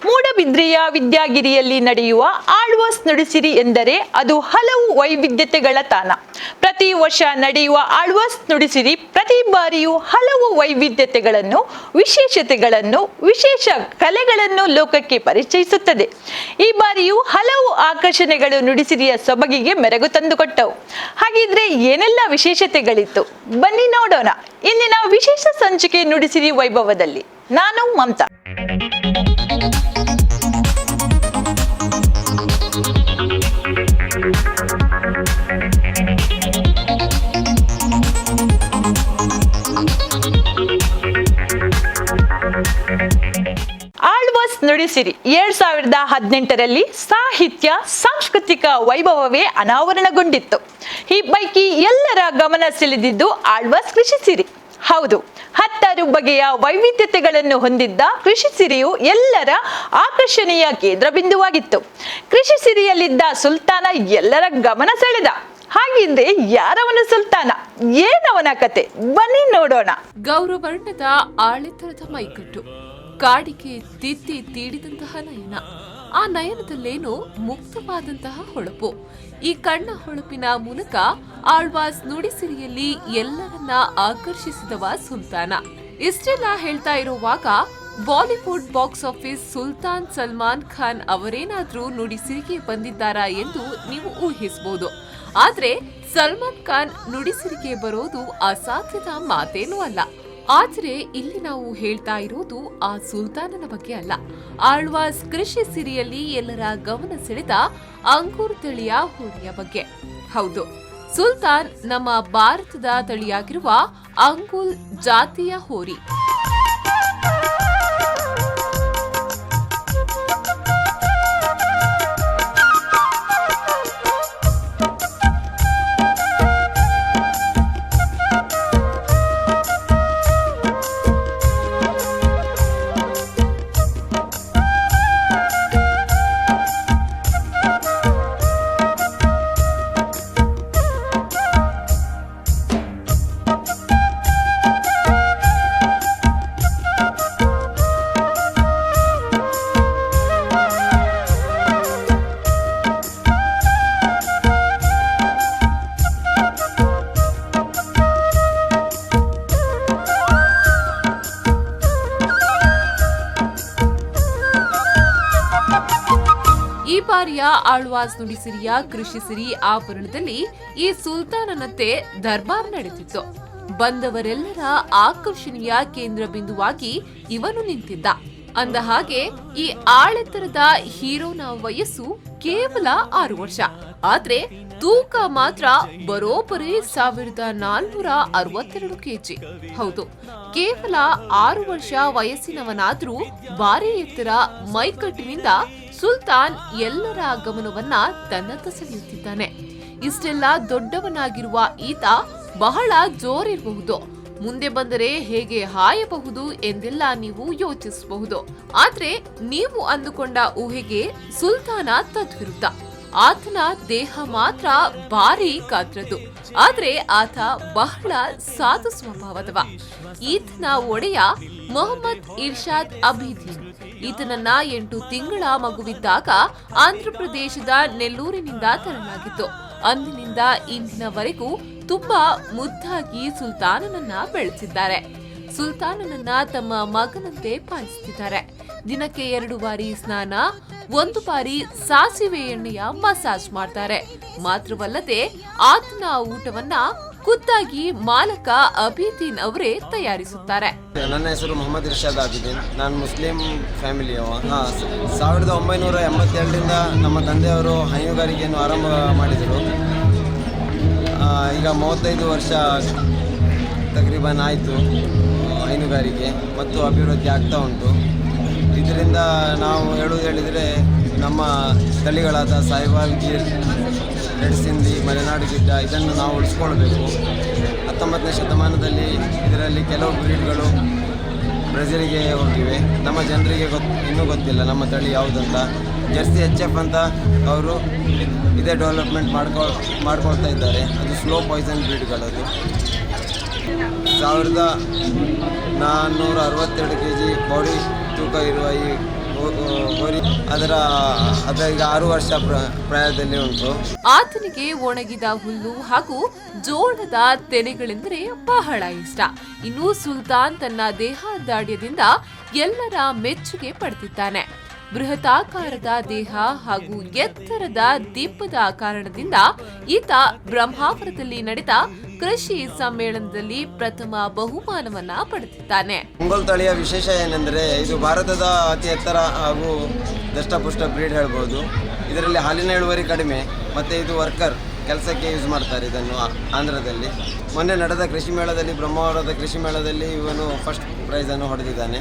ಮೂಡಬಿದ್ರೆಯ ವಿದ್ಯಾಗಿರಿಯಲ್ಲಿ ನಡೆಯುವ ಆಳ್ವಾಸ್ ನುಡಿಸಿರಿ ಎಂದರೆ ಅದು ಹಲವು ವೈವಿಧ್ಯತೆಗಳ ತಾಣ. ಪ್ರತಿ ವರ್ಷ ನಡೆಯುವ ಆಳ್ವಾಸ್ ನುಡಿಸಿರಿ ಪ್ರತಿ ಬಾರಿಯೂ ಹಲವು ವೈವಿಧ್ಯತೆಗಳನ್ನು, ವಿಶೇಷತೆಗಳನ್ನು, ವಿಶೇಷ ಕಲೆಗಳನ್ನು ಲೋಕಕ್ಕೆ ಪರಿಚಯಿಸುತ್ತದೆ. ಈ ಬಾರಿಯೂ ಹಲವು ಆಕರ್ಷಣೆಗಳು ನುಡಿಸಿರಿಯ ಸೊಬಗಿಗೆ ಮೆರುಗು ತಂದುಕೊಟ್ಟವು. ಹಾಗಿದ್ರೆ ಏನೆಲ್ಲ ವಿಶೇಷತೆಗಳಿತ್ತು ಬನ್ನಿ ನೋಡೋಣ ಇಂದಿನ ವಿಶೇಷ ಸಂಚಿಕೆ ನುಡಿಸಿರಿ ವೈಭವದಲ್ಲಿ. ನಾನು ಮಮತಾ. ಆಳ್ವಾಸ್ ನುಡಿಸಿರಿ 2018ರಲ್ಲಿ ಸಾಹಿತ್ಯ ಸಾಂಸ್ಕೃತಿಕ ವೈಭವವೇ ಅನಾವರಣಗೊಂಡಿತ್ತು. ಈ ಪೈಕಿ ಎಲ್ಲರ ಗಮನ ಸೆಳೆದಿದ್ದು ಆಳ್ವಾಸ್ ಕೃಷಿ ಸಿರಿ. ಹೌದು, 10 ಬಗೆಯ ವೈವಿಧ್ಯತೆಗಳನ್ನು ಹೊಂದಿದ್ದ ಕೃಷಿ ಸಿರಿಯು ಎಲ್ಲರ ಆಕರ್ಷಣೆಯ ಕೇಂದ್ರ ಬಿಂದುವಾಗಿತ್ತು. ಕೃಷಿ ಸಿರಿಯಲ್ಲಿದ್ದ ಸುಲ್ತಾನ ಎಲ್ಲರ ಗಮನ ಸೆಳೆದ. ಹಾಗಿದ್ರೆ ಯಾರವನ ಸುಲ್ತಾನ, ಏನವನ ಕತೆ, ಬನ್ನಿ ನೋಡೋಣ. ಗೌರವರ್ಣದ ಆಳೆತ್ತರದ ಮೈಕಟ್ಟು, ಕಾಡಿಗೆ ತಿದ್ದಿ ತೀಡಿದಂತಹ ನಯನ, ಆ ನಯನದಲ್ಲೇನೋ ಮುಕ್ತವಾದಂತಹ ಹೊಳಪು. ಈ ಕಣ್ಣ ಹೊಳಪಿನ ಮೂಲಕ ಆಳ್ವಾಸ್ ನುಡಿಸಿರಿಯಲ್ಲಿ ಎಲ್ಲರನ್ನ ಆಕರ್ಷಿಸಿದವ ಸುಲ್ತಾನ. ಇಷ್ಟೆಲ್ಲ ಹೇಳ್ತಾ ಇರುವಾಗ ಬಾಲಿವುಡ್ ಬಾಕ್ಸ್ ಆಫೀಸ್ ಸುಲ್ತಾನ್ ಸಲ್ಮಾನ್ ಖಾನ್ ಅವರೇನಾದ್ರೂ ನುಡಿಸಿರಿಗೆ ಬಂದಿದ್ದಾರಾ ಎಂದು ನೀವು ಊಹಿಸಬಹುದು. ಆದ್ರೆ ಸಲ್ಮಾನ್ ಖಾನ್ ನುಡಿಸಿರಿಗೆ ಬರೋದು ಅಸಾಧ್ಯದ ಮಾತೇನೂ ಅಲ್ಲ. ಆದ್ರೆ ಇಲ್ಲಿ ನಾವು ಹೇಳ್ತಾ ಇರೋದು ಆ ಸುಲ್ತಾನನ ಬಗ್ಗೆ ಅಲ್ಲ, ಆಳ್ವಾಸ್ ಕೃಷಿ ಸಿರಿಯಲ್ಲಿ ಎಲ್ಲರ ಗಮನ ಸೆಳೆದ ಅಂಗೂರ್ ತಳಿಯ ಹೋರಿಯ ಬಗ್ಗೆ. ಹೌದು, ಸುಲ್ತಾನ್ ನಮ್ಮ ಭಾರತದ ತಳಿಯಾಗಿರುವ ಅಂಗೂಲ್ ಜಾತಿಯ ಹೋರಿ. ಈ ಬಾರಿಯ ಆಳ್ವಾಸ್ ನುಡಿಸಿರಿಯ ಕೃಷಿ ಸಿರಿ ಆವರಣದಲ್ಲಿ ಈ ಸುಲ್ತಾನನಂತೆ ದರ್ಬಾರ್ ನಡೆದಿತ್ತು. ಬಂದವರೆಲ್ಲರ ಆಕರ್ಷಣೆಯ ಕೇಂದ್ರ ಬಿಂದುವಾಗಿ ಇವನು ನಿಂತಿದ್ದ. ಅಂದ ಹಾಗೆ ಈ ಆಳೆತ್ತರದ ಹೀರೋನ ವಯಸ್ಸು ಕೇವಲ 6 ವರ್ಷ. ಆದ್ರೆ ತೂಕ ಮಾತ್ರ ಬರೋಬ್ಬರಿ 1462 ಕೆಜಿ. ಹೌದು, ಕೇವಲ 6 ವರ್ಷ ವಯಸ್ಸಿನವನಾದ್ರೂ ಭಾರಿ ಎತ್ತರ ಮೈಕಟ್ಟಿನಿಂದ ಸುಲ್ತಾನ್ ಎಲ್ಲರ ಗಮನವನ್ನ ತನ್ನತ್ತ ಸೆಳೆಯುತ್ತಿದ್ದಾನೆ. ಇಷ್ಟೆಲ್ಲ ದೊಡ್ಡವನಾಗಿರುವ ಈತ ಬಹಳ ಜೋರಿರಬಹುದು, ಮುಂದೆ ಬಂದರೆ ಹೇಗೆ ಹಾಯಬಹುದು ಎಂದೆಲ್ಲ ನೀವು ಯೋಚಿಸಬಹುದು. ಆದ್ರೆ ನೀವು ಅಂದುಕೊಂಡ ಊಹೆಗೆ ಸುಲ್ತಾನ ತದ್ವಿರುದ್ಧ. ಆತನ ದೇಹ ಮಾತ್ರ ಭಾರಿ ಗಾತ್ರದ್ದು, ಆದ್ರೆ ಆತ ಬಹಳ ಸಾಧು ಸ್ವಭಾವದವ. ಈತನ ಒಡೆಯ ಮೊಹಮ್ಮದ್ ಇರ್ಷಾದ್ ಅಬಿದೀನ್. ಈತನನ್ನ 8 ತಿಂಗಳ ಮಗುವಿದ್ದಾಗ ಆಂಧ್ರಪ್ರದೇಶದ ನೆಲ್ಲೂರಿನಿಂದ ತರಲಾಗಿತ್ತು. ಅಂದಿನಿಂದ ಇಂದಿನವರೆಗೂ ತುಂಬಾ ಮುದ್ದಾಗಿ ಸುಲ್ತಾನನನ್ನ ಬೆಳೆಸಿದ್ದಾರೆ. ಸುಲ್ತಾನನನ್ನ ತಮ್ಮ ಮಗನಂತೆ ಪಾಲಿಸುತ್ತಿದ್ದಾರೆ. ದಿನಕ್ಕೆ 2 ಬಾರಿ ಸ್ನಾನ, 1 ಬಾರಿ ಸಾಸಿವೆ ಎಣ್ಣೆಯ ಮಸಾಜ್ ಮಾಡ್ತಾರೆ. ಮಾತ್ರವಲ್ಲದೆ ಆತನ ಊಟವನ್ನ ಖುದ್ದಾಗಿ ಮಾಲಕ ಅಬಿದೀನ್ ಅವರೇ ತಯಾರಿಸುತ್ತಾರೆ. ನನ್ನ ಹೆಸರು ಮೊಹಮ್ಮದ್ ಇರ್ಷಾದ್ ಅಬಿದೀನ್. ನಾನು ಮುಸ್ಲಿಂ ಫ್ಯಾಮಿಲಿಯವ. 1982ರಿಂದ ನಮ್ಮ ತಂದೆಯವರು ಹೈನುಗಾರಿಕೆಯನ್ನು ಆರಂಭ ಮಾಡಿದರು. ಈಗ 35 ವರ್ಷ ತಕ್ರೀಬನ್ ಆಯಿತು ಹೈನುಗಾರಿಕೆ ಮತ್ತು ಅಭಿವೃದ್ಧಿ ಆಗ್ತಾ ಉಂಟು. ಇದರಿಂದ ನಾವು ಹೇಳಿದರೆ ನಮ್ಮ ತಳಿಗಳಾದ ಸಾಹಿವಾಲ್ ಗೀರ್, ರೆಡ್ ಸಿಂಧಿ, ಮಲೆನಾಡು ಗಿಡ್ಡ ಇದನ್ನು ನಾವು ಉಳಿಸ್ಕೊಳ್ಬೇಕು. 19ನೇ ಶತಮಾನದಲ್ಲಿ ಇದರಲ್ಲಿ ಕೆಲವು ಬ್ರೀಡ್ಗಳು ಬ್ರೆಜಿಲ್ಗೆ ಹೋಗಿವೆ. ನಮ್ಮ ಜನರಿಗೆ ಇನ್ನೂ ಗೊತ್ತಿಲ್ಲ ನಮ್ಮ ತಳಿ ಯಾವುದಂತ. ಜರ್ಸಿ HF ಅಂತ ಅವರು ಇದೇ ಡೆವಲಪ್ಮೆಂಟ್ ಮಾಡ್ಕೊಳ್ತಾ ಇದ್ದಾರೆ. ಅದು ಸ್ಲೋ ಪಾಯ್ಸನ್ ಬ್ರೀಡ್ಗಳದು. 1462 kg ಬಾಡಿ ತೂಕ ಇರುವ ಈ ಹೋರಿ ಅದರ ಈಗ 6 ವರ್ಷ ಪ್ರಾಯದಲ್ಲಿ ಉಂಟು. ಆತನಿಗೆ ಒಣಗಿದ ಹುಲ್ಲು ಹಾಗೂ ಜೋಳದ ತೆನೆಗಳೆಂದರೆ ಬಹಳ ಇಷ್ಟ. ಇನ್ನು ಸುಲ್ತಾನ್ ತನ್ನ ದೇಹದಾಢ್ಯದಿಂದ ಎಲ್ಲರ ಮೆಚ್ಚುಗೆ ಪಡೆದಿದ್ದಾನೆ. ಬೃಹತಾಕಾರದ ದೇಹ ಹಾಗೂ ಎತ್ತರದ ದೀಪದ ಕಾರಣದಿಂದ ಈತ ಬ್ರಹ್ಮಾವರದಲ್ಲಿ ನಡೆದ ಕೃಷಿ ಸಮ್ಮೇಳನದಲ್ಲಿ ಪ್ರಥಮ ಬಹುಮಾನವನ್ನ ಪಡೆದಿದ್ದಾನೆ. ಒಂಗೋಲ್ ತಳಿಯ ವಿಶೇಷ ಏನೆಂದರೆ ಇದು ಭಾರತದ ಅತಿ ಎತ್ತರ ಹಾಗೂ ದಷ್ಟಪುಷ್ಟ ಬ್ರೀಡ್ ಹೇಳ್ಬೋದು. ಇದರಲ್ಲಿ ಹಾಲಿನ ಇಳುವರಿ ಕಡಿಮೆ ಮತ್ತು ಇದು ವರ್ಕರ್ ಕೆಲಸಕ್ಕೆ ಯೂಸ್ ಮಾಡ್ತಾರೆ ಇದನ್ನು ಆಂಧ್ರದಲ್ಲಿ. ಮೊನ್ನೆ ನಡೆದ ಕೃಷಿ ಮೇಳದಲ್ಲಿ ಬ್ರಹ್ಮಾವರದ ಕೃಷಿ ಮೇಳದಲ್ಲಿ ಇವನು ಫಸ್ಟ್ ಪ್ರೈಸ್ ಅನ್ನು ಹೊಡೆದಿದ್ದಾನೆ.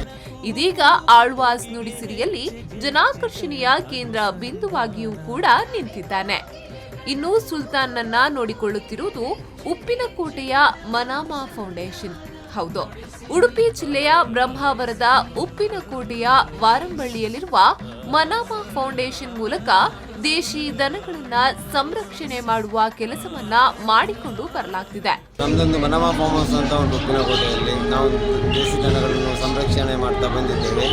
ಇದೀಗ ಆಳ್ವಾಸ್ ನುಡಿಸಿರಿಯಲ್ಲಿ ಜನಾಕರ್ಷಣೆಯ ಕೇಂದ್ರ ಬಿಂದುವಾಗಿಯೂ ಕೂಡ ನಿಂತಿದ್ದಾನೆ. ಇನ್ನು ಸುಲ್ತಾನ್ನನ್ನ ನೋಡಿಕೊಳ್ಳುತ್ತಿರುವುದು ಉಪ್ಪಿನಕೋಟೆಯ ಮನಾಮಾ ಫೌಂಡೇಶನ್. ಹೌದು, ಉಡುಪಿ ಜಿಲ್ಲೆಯ ಬ್ರಹ್ಮಾವರದ ಉಪ್ಪಿನಕೋಟೆಯ ವಾರಂಬಳ್ಳಿಯಲ್ಲಿರುವ ಮನಾಮಾ ಫೌಂಡೇಶನ್ ಮೂಲಕ ದೇಶಿ ದನಗಳನ್ನ ಸಂರಕ್ಷಣೆ ಮಾಡುವ ಕೆಲಸವನ್ನ ಮಾಡಿಕೊಂಡು ಬರಲಾಗ್ತಿದೆ. ನಮ್ದೊಂದು ಮನಾಮಾ ಫಾರ್ಮ್ ಹೌಸ್ ಅಂತ ಉಂಟು ಉಪ್ಪಿನಕೋಟೆಯಲ್ಲಿ. ನಾವು ದೇಶಿ ದನಗಳನ್ನು ಸಂರಕ್ಷಣೆ ಮಾಡ್ತಾ ಬಂದಿದ್ದೇವೆ.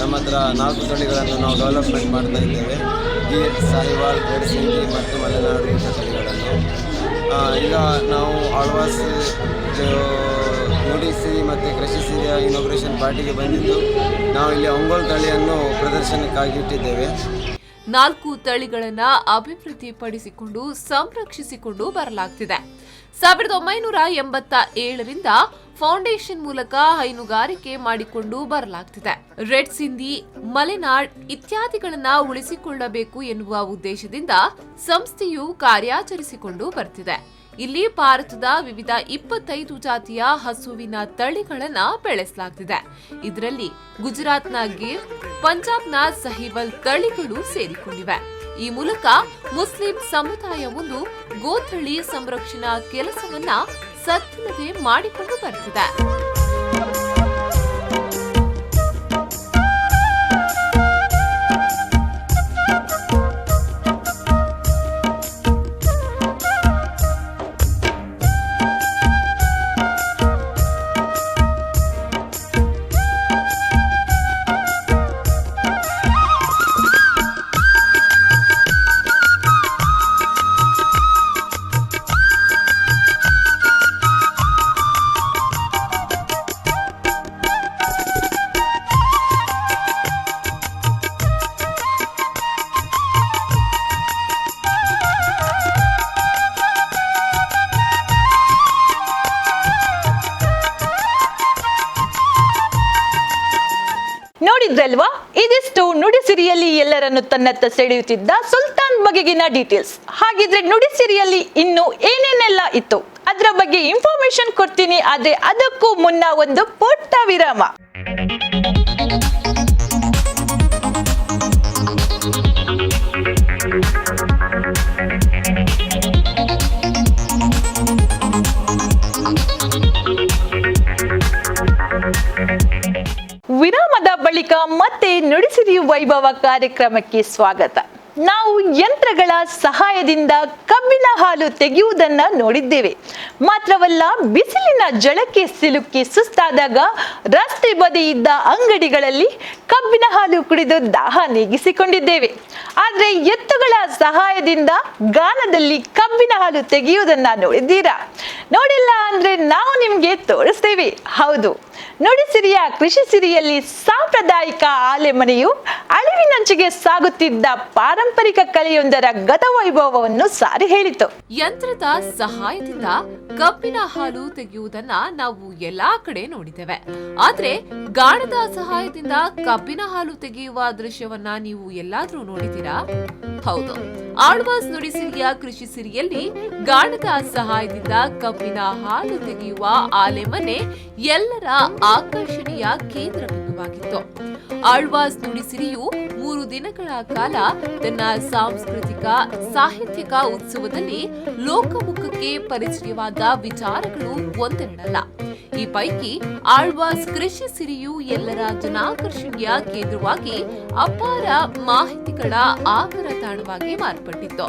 ನಮ್ಮ ಹತ್ರ 4 ತಳಿಗಳನ್ನು ನಾವು ಡೆವಲಪ್ಮೆಂಟ್ ಮಾಡ್ತಾ ಇದ್ದೇವೆ. ಗೀರ್, ಸಾಹಿವಾಲ್, ರೆಡ್ ಸಿಂಧಿ ಮತ್ತು ಮಲೆನಾಡು ಇಂಥ ತಳಿಗಳನ್ನು. ಈಗ ನಾವು ಆಳ್ವಾಸ್ ನುಡಿಸಿರಿ ಮತ್ತು ಕೃಷಿ ಸಿರಿಯ ಇನಾಗ್ರೇಷನ್ ಪಾರ್ಟಿಗೆ ಬಂದಿದ್ದು ನಾವು ಇಲ್ಲಿ ಒಂಗೋಲ್ ತಳಿಯನ್ನು ಪ್ರದರ್ಶನಕ್ಕಾಗಿ ಇಟ್ಟಿದ್ದೇವೆ. 4 ತಳಿಗಳನ್ನ ಅಭಿವೃದ್ಧಿಪಡಿಸಿಕೊಂಡು ಸಂರಕ್ಷಿಸಿಕೊಂಡು ಬರಲಾಗ್ತಿದೆ. 1987ರಿಂದ ಫೌಂಡೇಶನ್ ಮೂಲಕ ಹೈನುಗಾರಿಕೆ ಮಾಡಿಕೊಂಡು ಬರಲಾಗ್ತಿದೆ. ರೆಡ್ ಸಿಂಧಿ, ಮಲೆನಾಡ್ ಇತ್ಯಾದಿಗಳನ್ನ ಉಳಿಸಿಕೊಳ್ಳಬೇಕು ಎನ್ನುವ ಉದ್ದೇಶದಿಂದ ಸಂಸ್ಥೆಯು ಕಾರ್ಯಾಚರಿಸಿಕೊಂಡು ಬರ್ತಿದೆ. ಇಲ್ಲಿ ಭಾರತದ ವಿವಿಧ 25 ಜಾತಿಯ ಹಸುವಿನ ತಳಿಗಳನ್ನ ಬೆಳೆಸಲಾಗ್ತಿದೆ. ಇದರಲ್ಲಿ ಗುಜರಾತ್ನ ಗಿರ್, ಪಂಜಾಬ್ನ ಸಹಿವಲ್ ತಳಿಗಳು ಸೇರಿಕೊಂಡಿವೆ. ಈ ಮೂಲಕ ಮುಸ್ಲಿಂ ಸಮುದಾಯವೊಂದು ಗೋತಳಿ ಸಂರಕ್ಷಣಾ ಕೆಲಸವನ್ನ ಸದ್ದಿಲ್ಲದೆ ಮಾಡಿಕೊಂಡು ಬರ್ತಿದೆ. ನೋಡಿದ್ರಲ್ವಾ, ಇದಿಷ್ಟು ನುಡಿಸಿರಿಯಲ್ಲಿ ಎಲ್ಲರನ್ನು ತನ್ನತ್ತ ಸೆಳೆಯುತ್ತಿದ್ದ ಸುಲ್ತಾನ್ ಬಗೆಗಿನ ಡೀಟೇಲ್ಸ್. ಹಾಗಿದ್ರೆ ನುಡಿಸಿರಿಯಲ್ಲಿ ಇನ್ನು ಏನೇನೆಲ್ಲ ಇತ್ತು ಅದರ ಬಗ್ಗೆ ಇನ್ಫಾರ್ಮೇಶನ್ ಕೊಡ್ತೀನಿ. ಆದ್ರೆ ಅದಕ್ಕೂ ಮುನ್ನ ಒಂದು ಪುಟ್ಟ ವಿರಾಮ. ವಿರಾಮದ ಬಳಿಕ ಮತ್ತೆ ನುಡಿಸಿರಿ ವೈಭವ ಕಾರ್ಯಕ್ರಮಕ್ಕೆ ಸ್ವಾಗತ. ನಾವು ಯಂತ್ರಗಳ ಸಹಾಯದಿಂದ ಕಬ್ಬಿನ ಹಾಲು ತೆಗೆಯುವುದನ್ನ ನೋಡಿದ್ದೇವೆ. ಮಾತ್ರವಲ್ಲ, ಬಿಸಿಲಿನ ಜಳಕ್ಕೆ ಸಿಲುಕಿ ಸುಸ್ತಾದಾಗ ರಸ್ತೆ ಬದಿ ಇದ್ದ ಅಂಗಡಿಗಳಲ್ಲಿ ಕಬ್ಬಿನ ಹಾಲು ಕುಡಿದು ದಾಹ ನೀಗಿಸಿಕೊಂಡಿದ್ದೇವೆ. ಆದ್ರೆ ಎತ್ತುಗಳ ಸಹಾಯದಿಂದ ಗಾನದಲ್ಲಿ ಕಬ್ಬಿನ ಹಾಲು ತೆಗೆಯುವುದನ್ನ ನೋಡಿದ್ದೀರಾ? ನೋಡಿಲ್ಲ ಅಂದ್ರೆ ನಾವು ನಿಮ್ಗೆ ತೋರಿಸ್ತೇವೆ. ಹೌದು, ನುಡಿಸಿರಿಯ ಕೃಷಿ ಸಿರಿಯಲ್ಲಿ ಸಾಂಪ್ರದಾಯಿಕ ಆಲೆಮನೆಯು ಅಳಿವಿನಂಚಿಗೆ ಸಾಗುತ್ತಿದ್ದ ಪಾರಂಪರಿಕ ಕಲೆಯೊಂದರ ಗತವೈಭವವನ್ನು ಸಾರಿ ಹೇಳಿತು. ಯಂತ್ರದ ಸಹಾಯದಿಂದ ಕಬ್ಬಿನ ಹಾಲು ತೆಗೆಯುವುದನ್ನ ನಾವು ಎಲ್ಲಾ ಕಡೆ ನೋಡಿದ್ದೇವೆ. ಆದ್ರೆ ಗಾಣದ ಸಹಾಯದಿಂದ ಕಬ್ಬಿನ ಹಾಲು ತೆಗೆಯುವ ದೃಶ್ಯವನ್ನ ನೀವು ಎಲ್ಲಾದ್ರೂ ನೋಡಿದ್ದೀರಾ? ಹೌದು, ಆಳ್ವಾಸ್ ನುಡಿಸಿರಿಯ ಕೃಷಿ ಸಿರಿಯಲ್ಲಿ ಗಾಣದ ಸಹಾಯದಿಂದ ಕಬ್ಬಿನ ಹಾಲು ತೆಗೆಯುವ ಆಲೆಮನೆ ಎಲ್ಲರ ಆಕರ್ಷಣೆಯ ಕೇಂದ್ರ ಬಿಂದುವಾಗಿತ್ತು. ಆಳ್ವಾಸ್ ನುಡಿಸಿರಿಯು 3 ದಿನಗಳ ಕಾಲ ತನ್ನ ಸಾಂಸ್ಕೃತಿಕ ಸಾಹಿತ್ಯಿಕ ಉತ್ಸವದಲ್ಲಿ ಲೋಕಮುಖಕ್ಕೆ ಪರಿಚಯವಾದ ವಿಚಾರಗಳು ಒಂದೆರಡಲ್ಲ. ಈ ಪೈಕಿ ಆಳ್ವಾಸ್ ಕೃಷಿ ಸಿರಿಯು ಎಲ್ಲರ ಜನಾಕರ್ಷಣೆಯ ಕೇಂದ್ರವಾಗಿ ಅಪಾರ ಮಾಹಿತಿಗಳ ಆಗರ ತಾಣವಾಗಿ ಮಾರ್ಪಟ್ಟಿತ್ತು.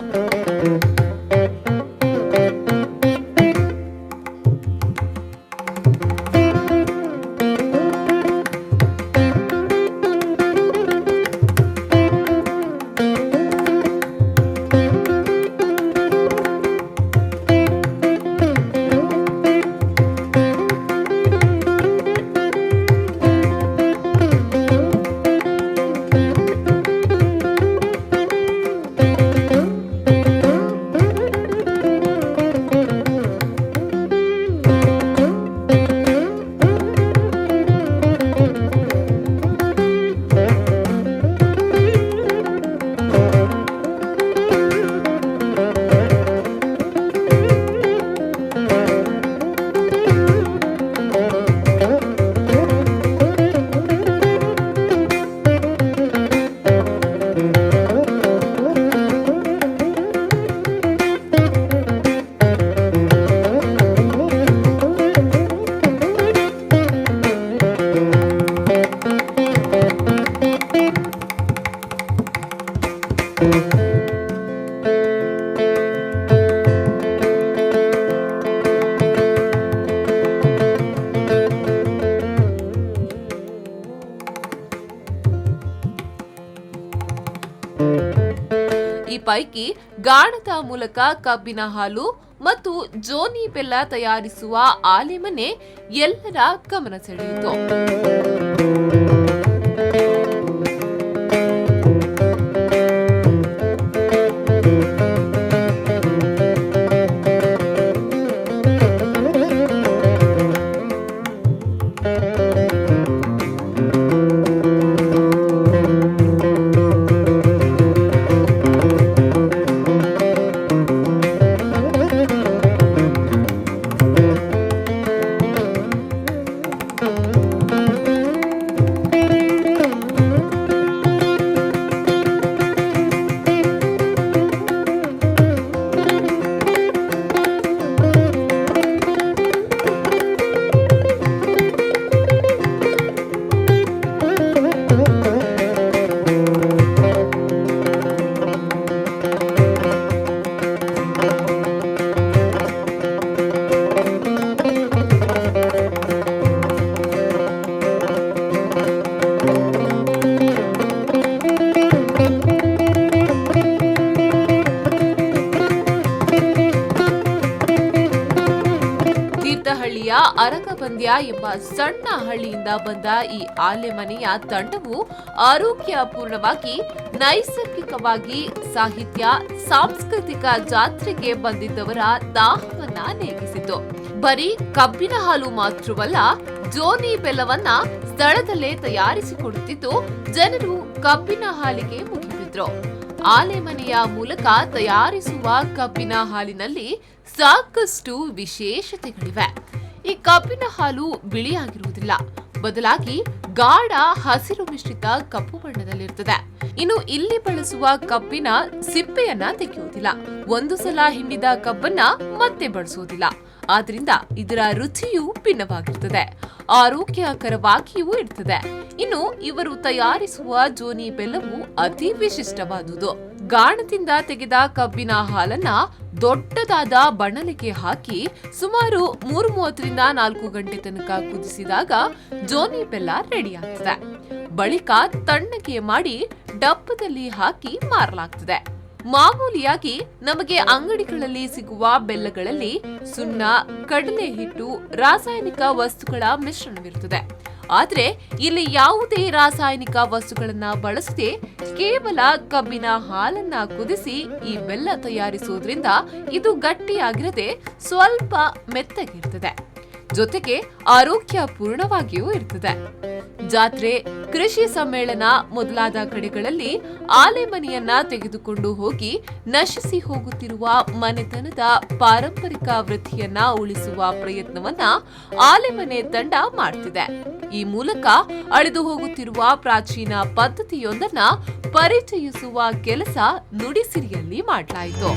ಈ ಪೈಕಿ ಗಾಣದ ಮೂಲಕ ಕಬ್ಬಿನ ಹಾಲು ಮತ್ತು ಜೋನಿ ಬೆಲ್ಲ ತಯಾರಿಸುವ ಆಲೆಮನೆ ಎಲ್ಲರ ಗಮನ ಸೆಳೆಯಿತು. ಅರಕಬಂದ್ಯ ಎಂಬ ಸಣ್ಣ ಹಳ್ಳಿಯಿಂದ ಬಂದ ಈ ಆಲೆಮನೆಯ ತಂಡವು ಆರೋಗ್ಯಪೂರ್ಣವಾಗಿ ನೈಸರ್ಗಿಕವಾಗಿ ಸಾಹಿತ್ಯ ಸಾಂಸ್ಕೃತಿಕ ಜಾತ್ರೆಗೆ ಬಂದಿದ್ದವರ ದಾಹವನ್ನ ನೀಗಿಸಿತು. ಬರೀ ಕಬ್ಬಿನ ಹಾಲು ಮಾತ್ರವಲ್ಲ, ಜೋನಿ ಬೆಲ್ಲವನ್ನ ಸ್ಥಳದಲ್ಲೇ ತಯಾರಿಸಿಕೊಡುತ್ತಿದ್ದು ಜನರು ಕಬ್ಬಿನ ಹಾಲಿಗೆ ಮುಗಿಬಿದ್ರು. ಆಲೆಮನೆಯ ಮೂಲಕ ತಯಾರಿಸುವ ಕಬ್ಬಿನ ಹಾಲಿನಲ್ಲಿ ಸಾಕಷ್ಟು ವಿಶೇಷತೆಗಳಿವೆ. ಈ ಕಬ್ಬಿನ ಹಾಲು ಬಿಳಿಯಾಗಿರುವುದಿಲ್ಲ, ಬದಲಾಗಿ ಗಾಢ ಹಸಿರು ಮಿಶ್ರಿತ ಕಪ್ಪು ಬಣ್ಣದಲ್ಲಿರುತ್ತದೆ. ಇನ್ನು ಇಲ್ಲಿ ಬಳಸುವ ಕಬ್ಬಿನ ಸಿಪ್ಪೆಯನ್ನ ತೆಗೆಯುವುದಿಲ್ಲ. ಒಂದು ಸಲ ಹಿಂಡಿದ ಕಬ್ಬನ್ನ ಮತ್ತೆ ಬಳಸುವುದಿಲ್ಲ. ಆದ್ರಿಂದ ಇದರ ರುಚಿಯೂ ಭಿನ್ನವಾಗಿರುತ್ತದೆ, ಆರೋಗ್ಯಕರವಾಗಿಯೂ ಇರ್ತದೆ. ಇನ್ನು ಇವರು ತಯಾರಿಸುವ ಜೋನಿ ಬೆಲ್ಲವು ಅತಿ ವಿಶಿಷ್ಟವಾದುದು. ಗಾಣದಿಂದ ತೆಗೆದ ಕಬ್ಬಿನ ಹಾಲನ್ನ ದೊಡ್ಡದಾದ ಬಣಲೆಗೆ ಹಾಕಿ ಸುಮಾರು 3:30ರಿಂದ 4 ಗಂಟೆ ತನಕ ಕುದಿಸಿದಾಗ ಜೋನಿ ಬೆಲ್ಲ ರೆಡಿಯಾಗ್ತದೆ. ಬಳಿಕ ತಣ್ಣಗೆ ಮಾಡಿ ಡಬ್ಬದಲ್ಲಿ ಹಾಕಿ ಮಾರಲಾಗ್ತದೆ. ಮಾಮೂಲಿಯಾಗಿ ನಮಗೆ ಅಂಗಡಿಗಳಲ್ಲಿ ಸಿಗುವ ಬೆಲ್ಲಗಳಲ್ಲಿ ಸುಣ್ಣ, ಕಡಲೆ ಹಿಟ್ಟು, ರಾಸಾಯನಿಕ ವಸ್ತುಗಳ ಮಿಶ್ರಣವಿರುತ್ತದೆ. ಆದ್ರೆ ಇಲ್ಲಿ ಯಾವುದೇ ರಾಸಾಯನಿಕ ವಸ್ತುಗಳನ್ನ ಬಳಸದೆ ಕೇವಲ ಕಬ್ಬಿನ ಹಾಲನ್ನ ಕುದಿಸಿ ಈ ಬೆಲ್ಲ ತಯಾರಿಸುವುದರಿಂದ ಇದು ಗಟ್ಟಿಯಾಗಿರದೆ ಸ್ವಲ್ಪ ಮೆತ್ತಗಿರ್ತದೆ, ಜೊತೆಗೆ ಆರೋಗ್ಯಪೂರ್ಣವಾಗಿಯೂ ಇರ್ತದೆ. ಜಾತ್ರೆ, ಕೃಷಿ ಸಮ್ಮೇಳನ ಮೊದಲಾದ ಕಡೆಗಳಲ್ಲಿ ಆಲೆಮನೆಯನ್ನ ತೆಗೆದುಕೊಂಡು ಹೋಗಿ ನಶಿಸಿ ಹೋಗುತ್ತಿರುವ ಮನೆತನದ ಪಾರಂಪರಿಕ ವೃತ್ತಿಯನ್ನ ಉಳಿಸುವ ಪ್ರಯತ್ನವನ್ನ ಆಲೆಮನೆ ತಂಡ ಮಾಡ್ತಿದೆ. ಈ ಮೂಲಕ ಅಳಿದು ಹೋಗುತ್ತಿರುವ ಪ್ರಾಚೀನ ಪದ್ಧತಿಯೊಂದನ್ನ ಪರಿಚಯಿಸುವ ಕೆಲಸ ನುಡಿಸಿರಿಯಲ್ಲಿ ಮಾಡಲಾಯಿತು.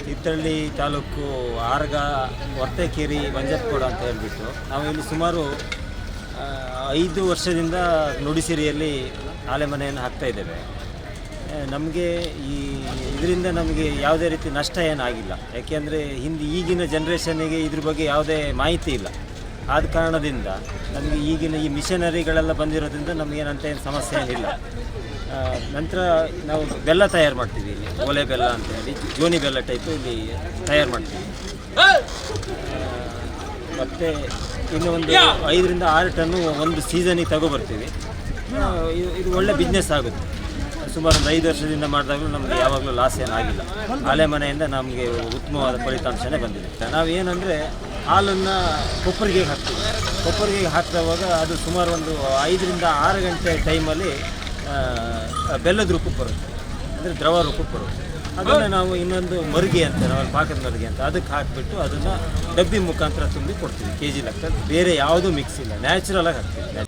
ತೀರ್ಥಹಳ್ಳಿ ತಾಲೂಕು ಆರ್ಗ, ಹೊರ್ತೆಕೇರಿ, ವಂಜತ್ಕೋಡ ಅಂತ ಹೇಳಿಬಿಟ್ಟು ನಾವು ಇಲ್ಲಿ ಸುಮಾರು 5 ವರ್ಷದಿಂದ ನುಡಿಸಿರಿಯಲ್ಲಿ ಆಲೆಮನೆಯನ್ನು ಹಾಕ್ತಾ ಇದ್ದೇವೆ. ನಮಗೆ ಇದರಿಂದ ನಮಗೆ ಯಾವುದೇ ರೀತಿ ನಷ್ಟ ಏನಾಗಿಲ್ಲ. ಯಾಕೆಂದರೆ ಈಗಿನ ಜನ್ರೇಷನ್ನಿಗೆ ಇದ್ರ ಬಗ್ಗೆ ಯಾವುದೇ ಮಾಹಿತಿ ಇಲ್ಲ. ಆದ ಕಾರಣದಿಂದ ನಮಗೆ ಈಗಿನ ಈ ಮಿಷನರಿಗಳೆಲ್ಲ ಬಂದಿರೋದ್ರಿಂದ ನಮಗೇನಂತ ಏನು ಸಮಸ್ಯೆ ಏನಿಲ್ಲ. ನಂತರ ನಾವು ಬೆಲ್ಲ ತಯಾರು ಮಾಡ್ತೀವಿ. ಇಲ್ಲಿ ಓಲೆ ಬೆಲ್ಲ ಅಂತ ಹೇಳಿ ಜೋನಿ ಬೆಲ್ಲ ಟೈಪು ಇಲ್ಲಿ ತಯಾರು ಮಾಡ್ತೀವಿ. ಮತ್ತು ಇನ್ನು ಒಂದು 5ರಿಂದ 6 ಟನ್ನು ಒಂದು ಸೀಸನಿಗೆ ತಗೊಬರ್ತೀವಿ. ಇದು ಒಳ್ಳೆ ಬಿಸ್ನೆಸ್ ಆಗುತ್ತೆ. ಸುಮಾರು ಒಂದು 5 ವರ್ಷದಿಂದ ಮಾಡಿದಾಗಲೂ ನಮಗೆ ಯಾವಾಗಲೂ ಲಾಸ್ ಏನಾಗಿಲ್ಲ. ಆಲೆಮನೆಯಿಂದ ನಮಗೆ ಉತ್ತಮವಾದ ಫಲಿತಾಂಶನೇ ಬಂದಿದೆ. ನಾವೇನಂದರೆ ಹಾಲನ್ನು ಕೊಪ್ಪರಿಗೆ ಹಾಕ್ತೀವಿ. ಕೊಪ್ಪರಿಗೆ ಹಾಕಿದವಾಗ ಅದು ಸುಮಾರು ಒಂದು 5ರಿಂದ 6 ಗಂಟೆ ಟೈಮಲ್ಲಿ ಬೆಲ್ಲದ ರೂಪಕ್ಕೆ ಬರುತ್ತೆ. ಅಂದರೆ ದ್ರವ ರೂಪಕ್ಕೆ ಬರುತ್ತೆ. ಅದನ್ನು ನಾವು ಇನ್ನೊಂದು ಮರುಗಿ ಅಂತ ನಾವು ಪಾಕದ ಮರುಗಿ ಅಂತ ಅದಕ್ಕೆ ಹಾಕಿಬಿಟ್ಟು ಅದನ್ನು ಡಬ್ಬಿ ಮುಖಾಂತರ ತುಂಬಿ ಕೊಡ್ತೀವಿ. KG ಲೆಕ್ಕ ಬೇರೆ ಯಾವುದೂ ಮಿಕ್ಸ್ ಇಲ್ಲ, ನ್ಯಾಚುರಲ್ ಆಗಿ ಹಾಕ್ತೀವಿ.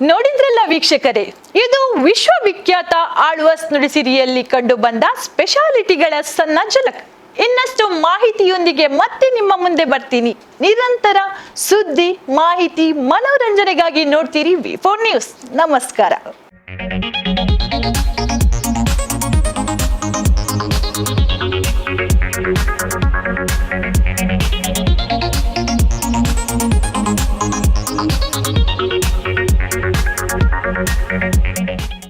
ನೋಡಿದ್ರಲ್ಲ ವೀಕ್ಷಕರೇ, ಇದು ವಿಶ್ವವಿಖ್ಯಾತ ಆಳ್ವಾಸ್ ನುಡಿಸಿರಿಯಲ್ಲಿ ಕಂಡು ಬಂದ ಸ್ಪೆಷಾಲಿಟಿಗಳ ಸಣ್ಣ ಝಲಕ್. ಇನ್ನಷ್ಟು ಮಾಹಿತಿಯೊಂದಿಗೆ ಮತ್ತೆ ನಿಮ್ಮ ಮುಂದೆ ಬರ್ತೀನಿ. ನಿರಂತರ ಸುದ್ದಿ, ಮಾಹಿತಿ, ಮನೋರಂಜನೆಗಾಗಿ ನೋಡ್ತೀರಿ V4 ನ್ಯೂಸ್. ನಮಸ್ಕಾರ.